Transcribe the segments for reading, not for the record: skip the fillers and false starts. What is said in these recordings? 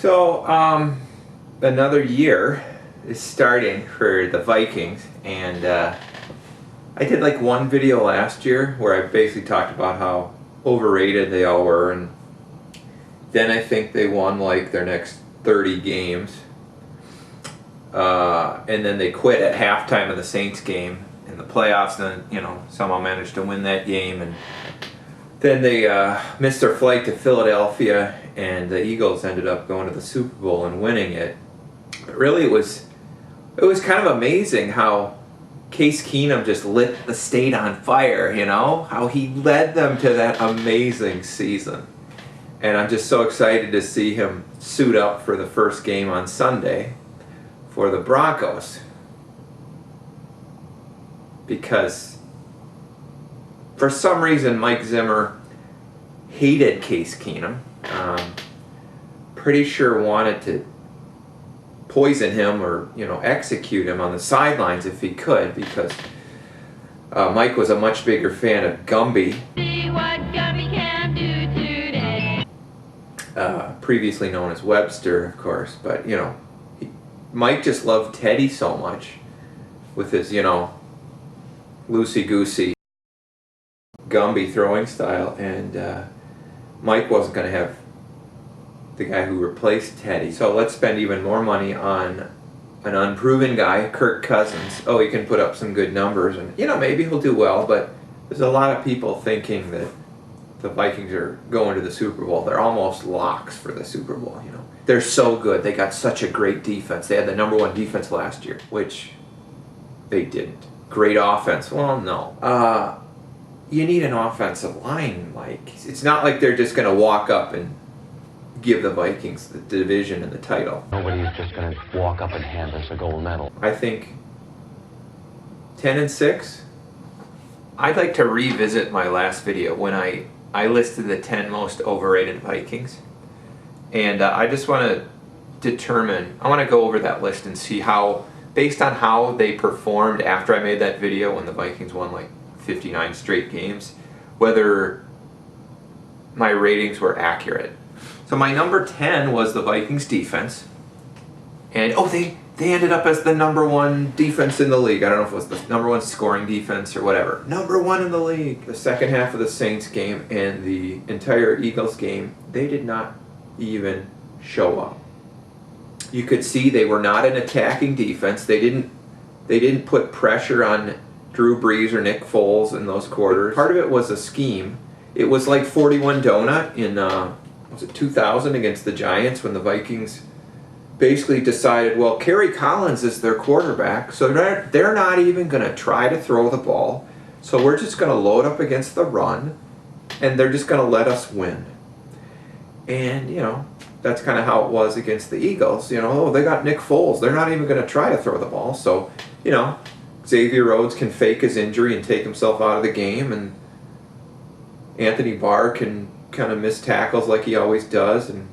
So, another year is starting for the Vikings, and I did like one video last year where I basically talked about how overrated they all were, and then I think they won like their next 30 games, and then they quit at halftime of the Saints game in the playoffs, and then, somehow managed to win that game, and then they missed their flight to Philadelphia, and the Eagles ended up going to the Super Bowl and winning it. But really, it was kind of amazing how Case Keenum just lit the state on fire, how he led them to that amazing season. And I'm just so excited to see him suit up for the first game on Sunday for the Broncos. Because for some reason, Mike Zimmer hated Case Keenum. Pretty sure wanted to poison him or, execute him on the sidelines if he could, because Mike was a much bigger fan of Gumby. See what Gumby can do today. Previously known as Webster, of course, but, Mike just loved Teddy so much with his, loosey-goosey Gumby throwing style, and Mike wasn't going to have the guy who replaced Teddy, so let's spend even more money on an unproven guy, Kirk Cousins. Oh, he can put up some good numbers, and maybe he'll do well, but there's a lot of people thinking that the Vikings are going to the Super Bowl. They're almost locks for the Super Bowl, They're so good. They got such a great defense. They had the #1 defense last year, which they didn't. Great offense. Well, no. You need an offensive line, Mike. It's not like they're just going to walk up and give the Vikings the division and the title. Nobody's just going to walk up and hand us a gold medal. I think 10-6. I'd like to revisit my last video when I listed the 10 most overrated Vikings. And I just want to I want to go over that list and see how, based on how they performed after I made that video when the Vikings won like 59 straight games, whether my ratings were accurate. So my number 10 was the Vikings defense. And they ended up as the #1 defense in the league. I don't know if it was the #1 scoring defense or whatever. #1 in the league. The second half of the Saints game and the entire Eagles game, they did not even show up. You could see they were not an attacking defense. They didn't put pressure on Drew Brees or Nick Foles in those quarters. Part of it was a scheme. It was like 41 donut in was it 2000 against the Giants, when the Vikings basically decided, well, Kerry Collins is their quarterback, so they're not even going to try to throw the ball. So we're just going to load up against the run, and they're just going to let us win. And, that's kind of how it was against the Eagles. They got Nick Foles. They're not even going to try to throw the ball. So, Xavier Rhodes can fake his injury and take himself out of the game, and Anthony Barr can kind of miss tackles like he always does, and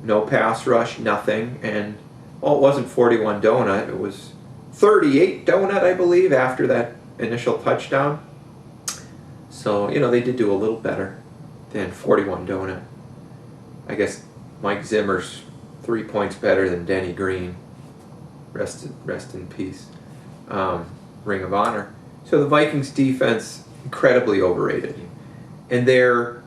no pass rush, nothing. And, it wasn't 41 donut. It was 38 donut, I believe, after that initial touchdown. So, they did do a little better than 41 donut. I guess Mike Zimmer's 3 points better than Denny Green. Rest in peace. Ring of Honor. So the Vikings defense, incredibly overrated. And they're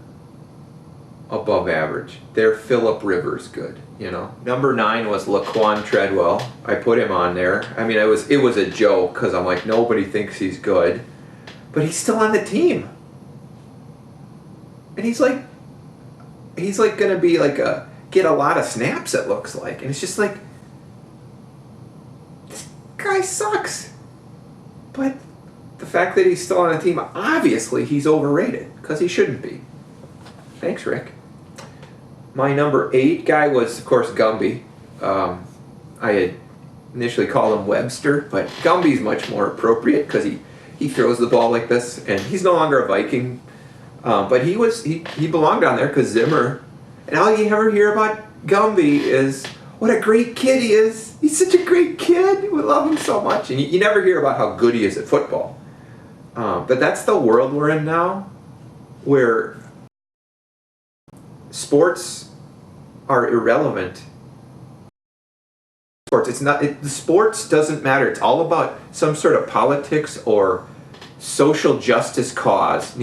above average. They're Phillip Rivers good, Number 9 was Laquan Treadwell. I put him on there. I mean, it was a joke, because I'm like, nobody thinks he's good. But he's still on the team. And he's like going to be get a lot of snaps, it looks like. And it's just like, this guy sucks. But the fact that he's still on the team, obviously he's overrated, because he shouldn't be. Thanks, Rick. My number 8 guy was, of course, Gumby. I had initially called him Webster, but Gumby's much more appropriate, because he throws the ball like this, and he's no longer a Viking. But he belonged on there because Zimmer, and all you ever hear about Gumby is what a great kid he is. He's such a great kid. We love him so much. And you never hear about how good he is at football. But that's the world we're in now, where sports are irrelevant sports. It's not. The sports doesn't matter. It's all about some sort of politics or social justice cause.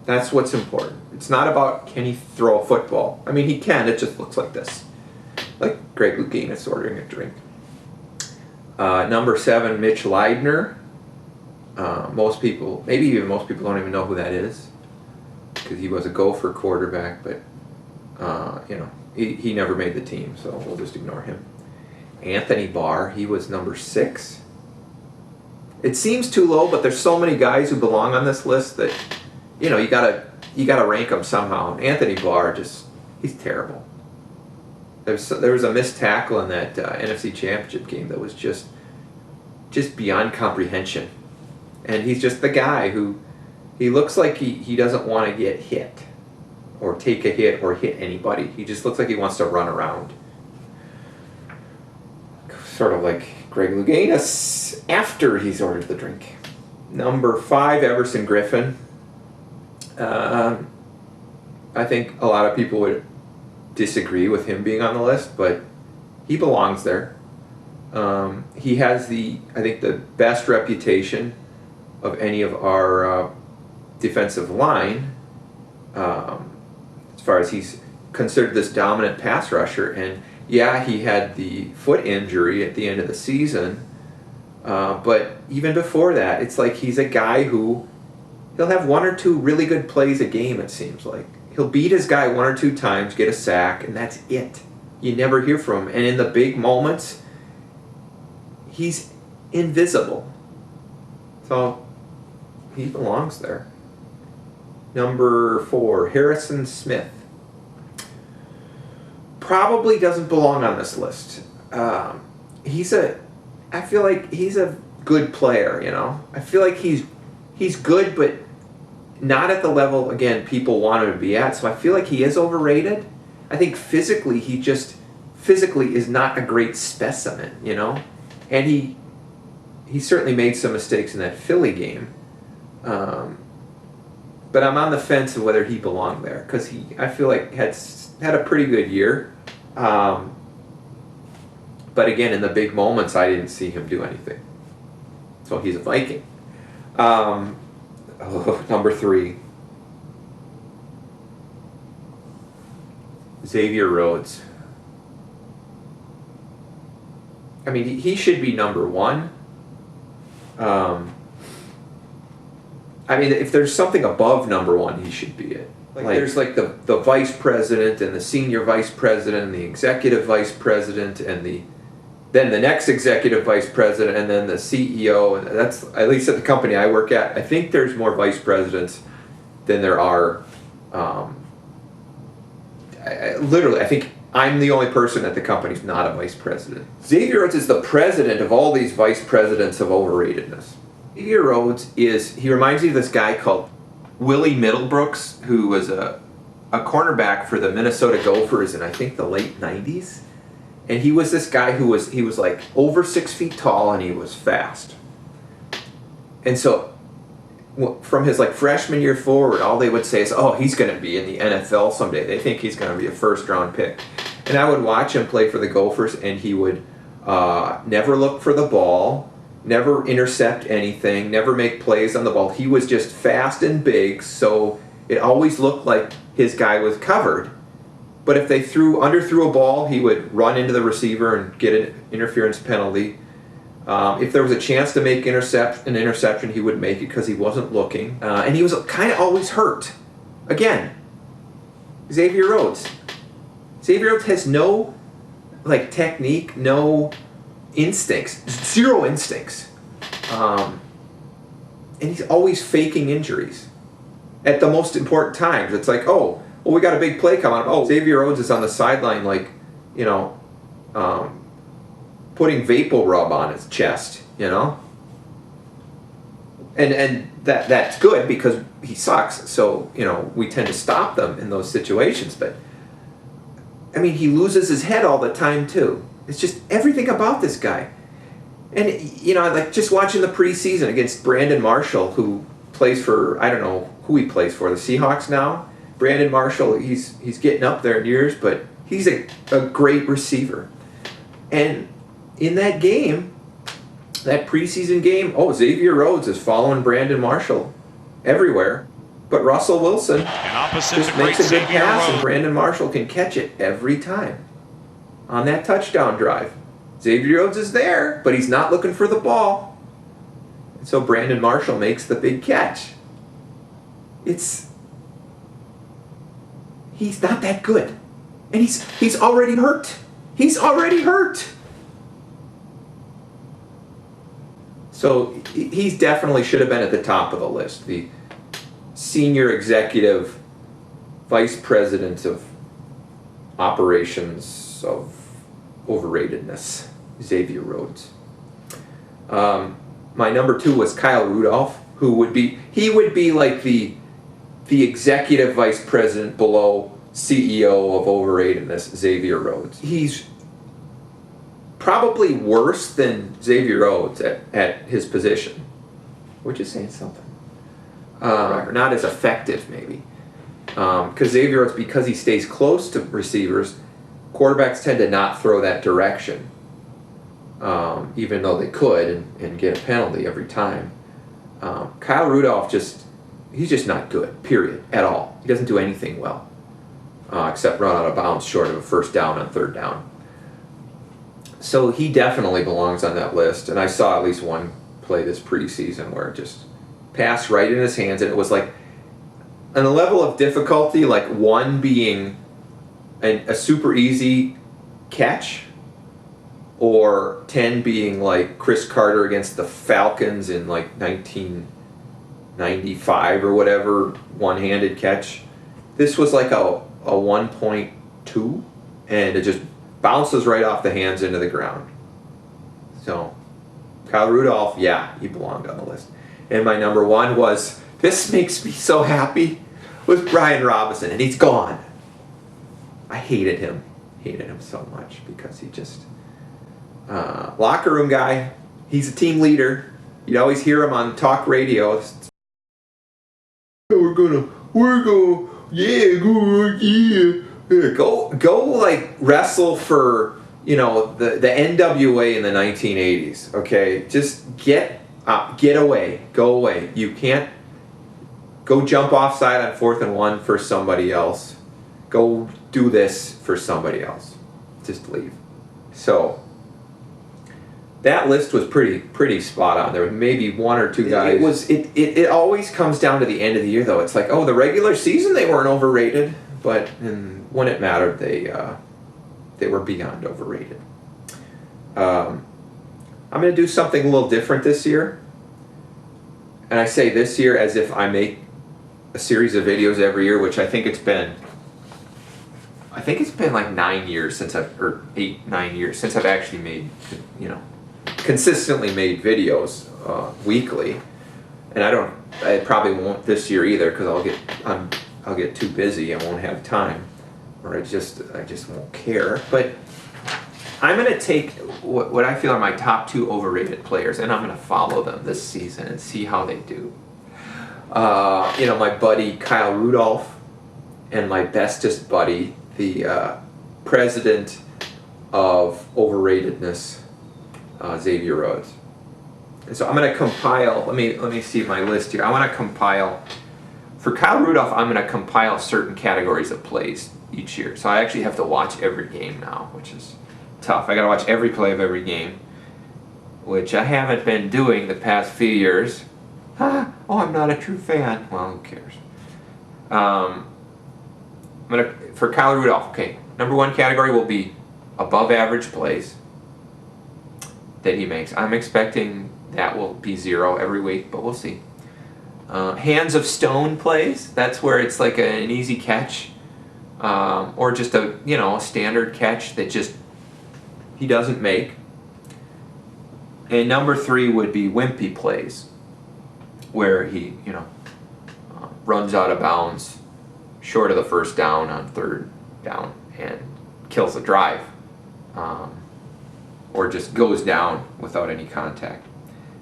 That's what's important. It's not about can he throw a football. I mean, he can. It just looks like this, like Greg Louganis ordering a drink. Number 7, Mitch Leidner. Most people, maybe even most people, don't even know who that is because he was a Gopher quarterback, but he never made the team, so we'll just ignore him. Anthony Barr, he was number 6. It seems too low, but there's so many guys who belong on this list that you gotta rank them somehow. Anthony Barr, he's terrible. There was a missed tackle in that NFC Championship game that was just beyond comprehension. And he's just the guy who, he looks like he doesn't want to get hit or take a hit or hit anybody. He just looks like he wants to run around. Sort of like Greg Louganis after he's ordered the drink. Number 5, Everson Griffin. I think a lot of people would disagree with him being on the list, but he belongs there. He has I think the best reputation of any of our defensive line, as far as he's considered this dominant pass rusher. And yeah, he had the foot injury at the end of the season, but even before that, it's like he's a guy who he'll have 1 or 2 really good plays a game, it seems like. He'll beat his guy 1 or 2 times, get a sack, and that's it. You never hear from him. And in the big moments, he's invisible. So he belongs there. Number 4, Harrison Smith. Probably doesn't belong on this list. I feel like he's a good player, I feel like he's good, but not at the level, again, people want him to be at. So I feel like he is overrated. I think physically, he is not a great specimen, And he certainly made some mistakes in that Philly game. But I'm on the fence of whether he belonged there because I feel like had a pretty good year. But again, in the big moments, I didn't see him do anything. So he's a Viking. Number 3, Xavier Rhodes. I mean, he should be number 1. I mean, if there's something above number 1, he should be it. Like there's like the vice president and the senior vice president and the executive vice president and then the next executive vice president and then the CEO. And that's, at least at the company I work at, I think there's more vice presidents than there are. I think I'm the only person at the company who's not a vice president. Xavier Rhodes is the president of all these vice presidents of overratedness. Xavier Rhodes he reminds me of this guy called Willie Middlebrooks, who was a cornerback for the Minnesota Gophers in I think the late 90s. And he was this guy who was like over 6 feet tall and he was fast. And so from his like freshman year forward, all they would say is, oh, he's going to be in the NFL someday. They think he's going to be a first-round pick. And I would watch him play for the Gophers, and he would never look for the ball, never intercept anything, never make plays on the ball. He was just fast and big, so it always looked like his guy was covered. But if they underthrew a ball, he would run into the receiver and get an interference penalty. If there was a chance to make an interception, he would make it because he wasn't looking. And he was kind of always hurt. Again, Xavier Rhodes. Xavier Rhodes has no technique, no instincts, 0 instincts. And he's always faking injuries at the most important times. It's like, oh, well, we got a big play coming up. Oh, Xavier Rhodes is on the sideline, putting Vapor Rub on his chest, And that's good because he sucks. So, we tend to stop them in those situations. But, I mean, he loses his head all the time, too. It's just everything about this guy. And, just watching the preseason against Brandon Marshall, who plays for, I don't know who he plays for, the Seahawks now. Brandon Marshall, he's getting up there in years, but he's a great receiver. And in that game, that preseason game, Xavier Rhodes is following Brandon Marshall everywhere. But Russell Wilson just makes a good pass, and Brandon Marshall can catch it every time on that touchdown drive. Xavier Rhodes is there, but he's not looking for the ball. And so Brandon Marshall makes the big catch. He's not that good. And he's already hurt. He's already hurt. So he definitely should have been at the top of the list. The senior executive vice president of operations of overratedness, Xavier Rhodes. My number 2 was Kyle Rudolph, who would be like the executive vice president below CEO of overratedness, Xavier Rhodes. He's probably worse than Xavier Rhodes at his position, which is saying something. Not as effective, maybe. Because Xavier Rhodes, because he stays close to receivers, quarterbacks tend to not throw that direction, even though they could and get a penalty every time. Kyle Rudolph he's just not good, period, at all. He doesn't do anything well, except run out of bounds short of a first down on third down. So he definitely belongs on that list, and I saw at least one play this preseason where it just passed right in his hands, and it was like on a level of difficulty, like 1 being a super easy catch, or 10 being like Chris Carter against the Falcons in like 1995 or whatever, one-handed catch. This was like a 1.2, and it just bounces right off the hands into the ground. So Kyle Rudolph, yeah, he belonged on the list. And my number 1 was, this makes me so happy, was Brian Robinson, and he's gone. I hated him so much because he just, locker room guy, he's a team leader. You'd always hear him on talk radio. We're gonna, go like wrestle for, the NWA in the 1980s, okay? Just get away, go away. You can't go jump offside on 4th and 1 for somebody else. Go do this for somebody else. Just leave. So that list was pretty spot on. There were maybe 1 or 2 guys. It always comes down to the end of the year, though. It's like, the regular season they weren't overrated, but when it mattered, they were beyond overrated. I'm going to do something a little different this year. And I say this year as if I make a series of videos every year, which I think it's been like 9 years or 8-9 years since I've actually made, consistently made videos weekly. And I probably won't this year either, because I'll get too busy. I won't have time, or I just won't care. But I'm going to take what I feel are my top 2 overrated players, and I'm going to follow them this season and see how they do. My buddy Kyle Rudolph, and my bestest buddy, the president of overratedness, Xavier Rhodes. And so I'm going to compile. Let me see my list here. I want to compile. For Kyle Rudolph, I'm going to compile certain categories of plays each year. So I actually have to watch every game now, which is tough. I got to watch every play of every game, which I haven't been doing the past few years. I'm not a true fan. Well, who cares? For Kyle Rudolph, okay, number 1 category will be above average plays that he makes. I'm expecting that will be 0 every week, but we'll see. Hands of stone plays, that's where it's like an easy catch, or just a standard catch that just he doesn't make. And number 3 would be wimpy plays, where he runs out of bounds short of the first down on 3rd down and kills the drive, or just goes down without any contact.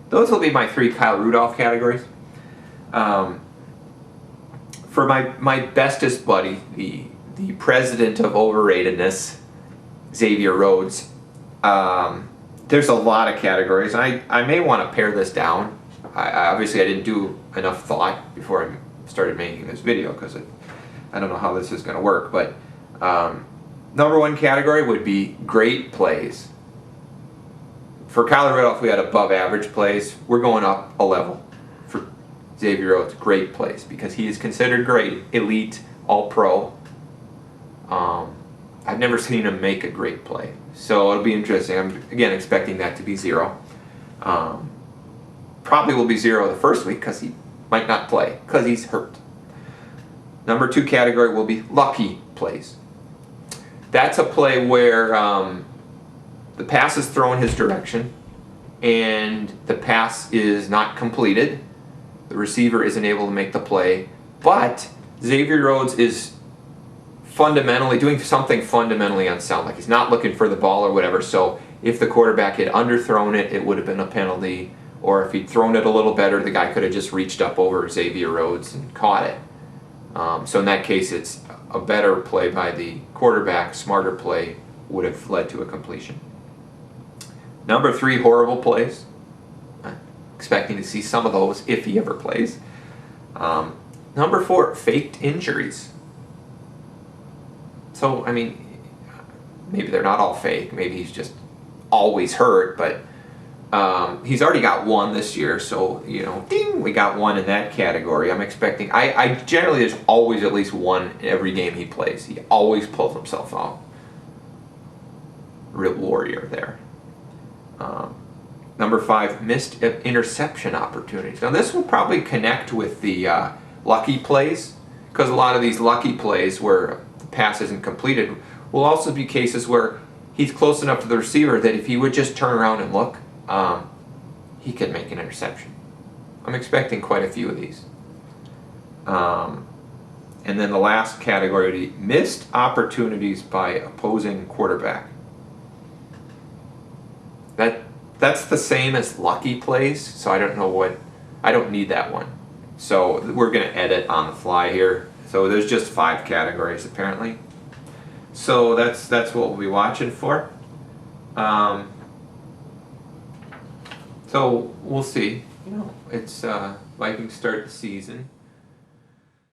Those will be my 3 Kyle Rudolph categories. For my bestest buddy, the president of overratedness, Xavier Rhodes, there's a lot of categories, and I may want to pare this down. Obviously I didn't do enough thought before I started making this video because I don't know how this is going to work, but number one category would be great plays. For Kyler Rudolph, we had above average plays. We're going up a level for Xavier Rhodes, great plays, because he is considered great, elite, all-pro. I've never seen him make a great play, so it'll be interesting. I'm, again, expecting that to be 0. Probably will be 0 the first week because he might not play, because he's hurt. Number 2 category will be lucky plays. That's a play where the pass is thrown his direction and the pass is not completed. The receiver isn't able to make the play, but Xavier Rhodes is fundamentally doing something fundamentally unsound, like he's not looking for the ball or whatever. So if the quarterback had underthrown it, it would have been a penalty, or if he'd thrown it a little better, the guy could have just reached up over Xavier Rhodes and caught it. So in that case, it's a better play by the quarterback. Smarter play would have led to a completion. Number 3, horrible plays. I'm expecting to see some of those if he ever plays. Number 4, faked injuries. So, I mean, maybe they're not all fake. Maybe he's just always hurt, but he's already got 1 this year, so, you know, ding, we got 1 in that category. I'm expecting, I generally, there's always at least 1 every game he plays. He always pulls himself out. Real warrior there. Number 5, missed interception opportunities. Now this will probably connect with the lucky plays, because a lot of these lucky plays where the pass isn't completed will also be cases where he's close enough to the receiver that if he would just turn around and look, he could make an interception. I'm expecting quite a few of these. And then the last category would be missed opportunities by opposing quarterback. That's the same as lucky plays, so I don't know what, I don't need that one. So we're going to edit on the fly here. So there's just 5 categories apparently. So that's what we'll be watching for. So we'll see. You know, it's Vikings start the season.